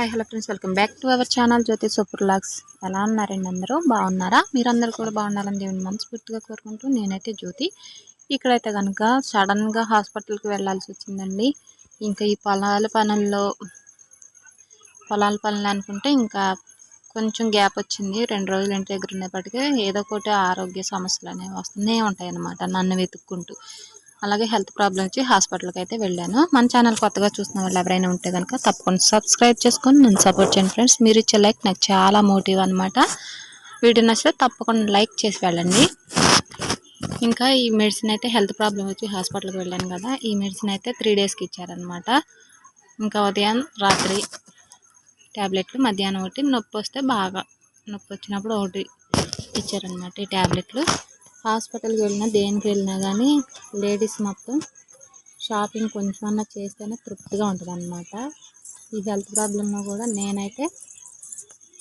Hi hello friends, welcome back to our channel Jyothi super vlogs. ఎలా ఉన్నారండి? అందరూ బాగున్నారా? మీరందరూ కూడా బాగుండాలని దేవుని మనస్ఫూర్తిగా కోరుకుంటూ నేనైతే జ్యోతి. ఇక్కడైతే కనుక సడన్గా హాస్పిటల్కి వెళ్ళాల్సి వచ్చిందండి. ఇంకా ఈ పొలాల పనులు అనుకుంటే ఇంకా కొంచెం గ్యాప్ వచ్చింది. 2 రోజులు ఇంటి దగ్గర ఉండేప్పటికీ ఏదో ఒకటి ఆరోగ్య సమస్యలు అనేవి వస్తూనే ఉంటాయి అన్నమాట, నన్ను వెతుక్కుంటూ. అలాగే హెల్త్ ప్రాబ్లం వచ్చి హాస్పిటల్కి అయితే వెళ్ళాను. మన ఛానల్ కొత్తగా చూసిన వాళ్ళు ఎవరైనా ఉంటే కనుక తప్పకుండా సబ్స్క్రైబ్ చేసుకొని నన్ను సపోర్ట్ చేయండి ఫ్రెండ్స్. మీరు ఇచ్చే లైక్ నాకు చాలా మోటివ్ అనమాట. వీడియో నచ్చితే తప్పకుండా లైక్ చేసి వెళ్ళండి. ఇంకా ఈ మెడిసిన్ అయితే హెల్త్ ప్రాబ్లం వచ్చి హాస్పిటల్కి వెళ్ళాను కదా, ఈ మెడిసిన్ అయితే 3 డేస్కి ఇచ్చారనమాట. ఇంకా ఉదయం రాత్రి ట్యాబ్లెట్లు, మధ్యాహ్నం ఒకటి, నొప్పి వస్తే బాగా నొప్పి వచ్చినప్పుడు ఒకటి ఇచ్చారనమాట ఈ ట్యాబ్లెట్లు. హాస్పిటల్కి వెళ్ళినా దేనికి వెళ్ళినా కానీ లేడీస్ మొత్తం షాపింగ్ కొంచెమన్నా చేస్తేనే తృప్తిగా ఉంటుంది అనమాట. ఈ హెల్త్ ప్రాబ్లంలో కూడా నేనైతే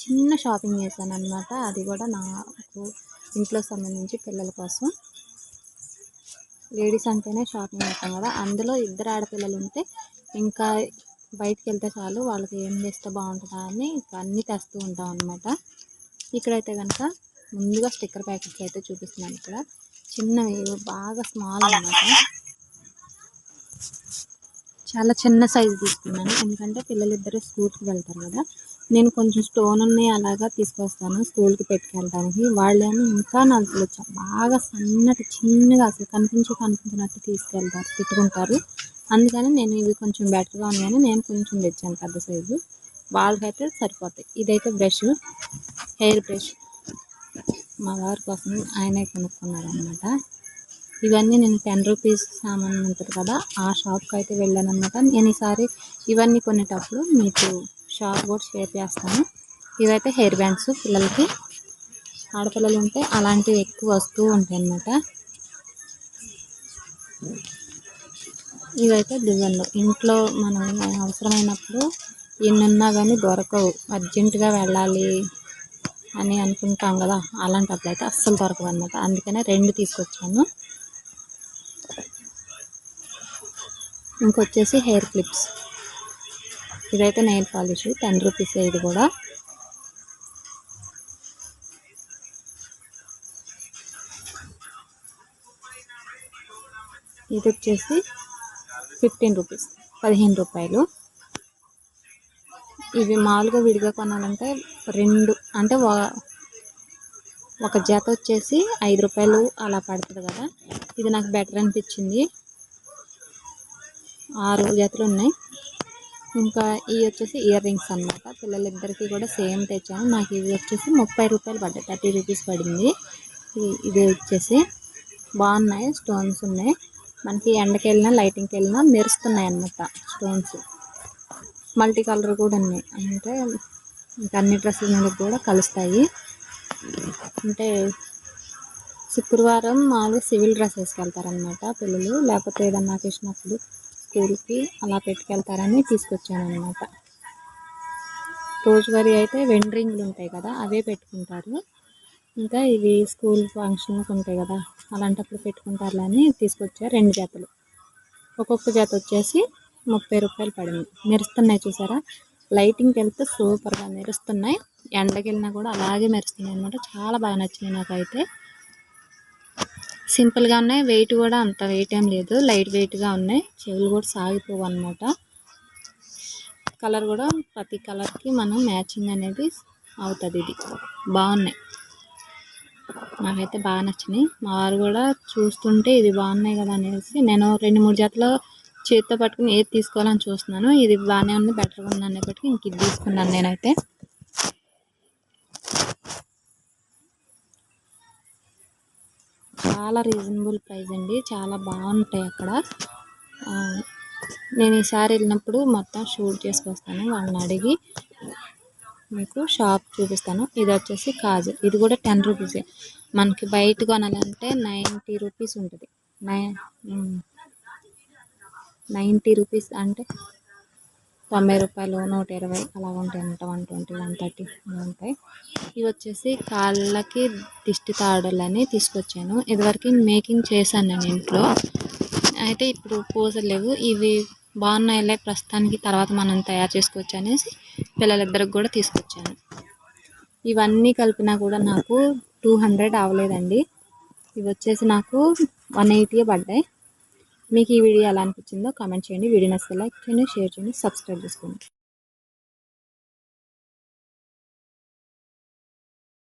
చిన్న షాపింగ్ చేశాను అనమాట. అది కూడా నాకు ఇంట్లో సంబంధించి పిల్లల కోసం. లేడీస్ అంటేనే షాపింగ్ చేస్తాం కదా, అందులో 2 ఆడపిల్లలు ఉంటే ఇంకా బయటికి వెళ్తే చాలు వాళ్ళకి ఏం చేస్తే బాగుంటుందా అని అన్నీ తెస్తూ ఉంటాం అనమాట. ఇక్కడైతే కనుక ముందుగా స్టిక్కర్ ప్యాకెట్స్ అయితే చూపిస్తున్నాను. ఇక్కడ చిన్నవి బాగా స్మాల్ అన్నమాట, చాలా చిన్న సైజు తీసుకున్నాను. ఎందుకంటే పిల్లలిద్దరూ స్కూల్కి వెళ్తారు కదా, నేను కొంచెం స్టోన్ ఉన్నాయి అలాగా తీసుకొస్తాను స్కూల్కి పెట్టుకెళ్ళడానికి. వాళ్ళేమో ఇంకా నాకు బాగా సన్నటి చిన్నగా అసలు కనిపించినట్టు తీసుకెళ్తారు, పెట్టుకుంటారు. అందుకని నేను ఇవి కొంచెం బెటర్గా ఉన్నాయని నేను కొంచెం తెచ్చాను పెద్ద సైజు. వాళ్ళకైతే సరిపోతాయి. ఇదైతే బ్రష్, హెయిర్ బ్రష్ మా వారి కోసం ఆయనే కొనుక్కున్నారు అనమాట. ఇవన్నీ నేను 10 రూపీస్ సామాన్ ఉంటుంది కదా, ఆ షాప్కి అయితే వెళ్ళాను అనమాట. నేను ఈసారి ఇవన్నీ కొనేటప్పుడు మీకు షాప్ కూడా షేర్ చేస్తాను. ఇవైతే హెయిర్ బ్యాండ్స్, పిల్లలకి ఆడపిల్లలు ఉంటే అలాంటివి ఎక్కువ వస్తూ ఉంటాయి అన్నమాట. ఇవైతే దివ్వెనలు, ఇంట్లో మనం అవసరమైనప్పుడు ఎన్నున్నా కానీ దొరకవు, అర్జెంటుగా వెళ్ళాలి అని అనుకుంటాం కదా, అలాంటప్పుడు అయితే అస్సలు దొరకవు అన్నమాట. అందుకనే 2 తీసుకొచ్చాను. ఇంకొచ్చేసి హెయిర్ క్లిప్స్, ఇదైతే నెయిల్ పాలిష్ 10 రూపీస్. ఇది కూడా ఇది వచ్చేసి 15 రూపీస్, 15 రూపాయలు. ఇవి మామూలుగా విడిగా కొనాలంటే 2 అంటే ఒక జత వచ్చేసి 5 రూపాయలు అలా పడుతుంది కదా. ఇది నాకు బెటర్ అనిపించింది. 6 జతలు ఉన్నాయి. ఇంకా ఇవి వచ్చేసి ఇయర్ రింగ్స్ అనమాట. పిల్లలిద్దరికీ కూడా సేమ్ తెచ్చాను. నాకు ఇది వచ్చేసి 30 రూపాయలు పడ్డాయి, 30 రూపీస్ పడింది. ఇది వచ్చేసి బాగున్నాయి, స్టోన్స్ ఉన్నాయి. మనకి ఎండకి వెళ్ళినా లైటింగ్కి వెళ్ళినా మెరుస్తున్నాయి అన్నమాట స్టోన్స్. మల్టీ కలర్ కూడా ఉన్నాయి, అంటే ఇంకా అన్ని డ్రెస్సుల మీద కూడా కలుస్తాయి. అంటే శుక్రవారం మామూలుగా సివిల్ డ్రెస్ వేసుకెళ్తారనమాట పిల్లలు, లేకపోతే ఏదన్నా అకేషనప్పుడు స్కూల్కి అలా పెట్టుకెళ్తారని తీసుకొచ్చాను అనమాట. రోజువారీ అయితే వెండ్రింగ్లు ఉంటాయి కదా, అవే పెట్టుకుంటారు. ఇంకా ఇవి స్కూల్ ఫంక్షన్లకు ఉంటాయి కదా, అలాంటప్పుడు పెట్టుకుంటారులని తీసుకొచ్చారు 2 జతలు. ఒక్కొక్క జత వచ్చేసి 30 రూపాయలు పడింది. మెరుస్తున్నాయి చూసారా, లైటింగ్కి వెళ్తే సూపర్గా మెరుస్తున్నాయి, ఎండకి వెళ్ళినా కూడా అలాగే మెరుస్తున్నాయి అనమాట. చాలా బాగా నచ్చినాయి నాకైతే. సింపుల్గా ఉన్నాయి, వెయిట్ కూడా అంత వెయిట్ ఏం లేదు, లైట్ వెయిట్గా ఉన్నాయి. చెవులు కూడా సాగిపోవు అనమాట. కలర్ కూడా ప్రతి కలర్కి మనం మ్యాచింగ్ అనేది అవుతుంది. ఇది బాగున్నాయి, నాకైతే బాగా నచ్చినాయి. మా వారు కూడా చూస్తుంటే ఇది బాగున్నాయి కదా అనేసి, నేను 2-3 జతలు చేతితో పట్టుకుని ఏది తీసుకోవాలని చూస్తున్నాను. ఇది బాగానే ఉంది, బెటర్గా ఉంది అనేప్పటికీ ఇంక ఇది తీసుకున్నాను నేనైతే. చాలా రీజనబుల్ ప్రైస్ అండి, చాలా బాగుంటాయి అక్కడ. నేను ఈసారి వెళ్ళినప్పుడు మొత్తం షూట్ చేసుకొస్తాను, వాళ్ళని అడిగి మీకు షాప్ చూపిస్తాను. ఇది వచ్చేసి కాజల్, ఇది కూడా 10 రూపీసే. మనకి బయట కొనాలంటే 90 రూపీస్ ఉంటుంది. 90 రూపీస్ అంటే 90 రూపాయలు, 120 అలా ఉంటాయి అన్నమాట. 120, 130 అలా ఉంటాయి. ఇవి వచ్చేసి కాళ్ళకి దిష్టి తాడులని తీసుకొచ్చాను. ఇదివరకు మేకింగ్ చేశాను నేను ఇంట్లో, అయితే ఇప్పుడు పూసలు లేవు. ఇవి బాగున్నాయిలే ప్రస్తుతానికి, తర్వాత మనం తయారు చేసుకోవచ్చు అనేసి పిల్లలిద్దరికి కూడా తీసుకొచ్చాను. ఇవన్నీ కలిపినా కూడా నాకు 200 అవ్వలేదండి. ఇవి వచ్చేసి నాకు 180 పడ్డాయి. మీకు ఈ వీడియో ఎలా అనిపించిందో కామెంట్ చేయండి. వీడియో నచ్చితే లైక్ చేయండి, షేర్ చేయండి, సబ్స్క్రైబ్ చేసుకోండి.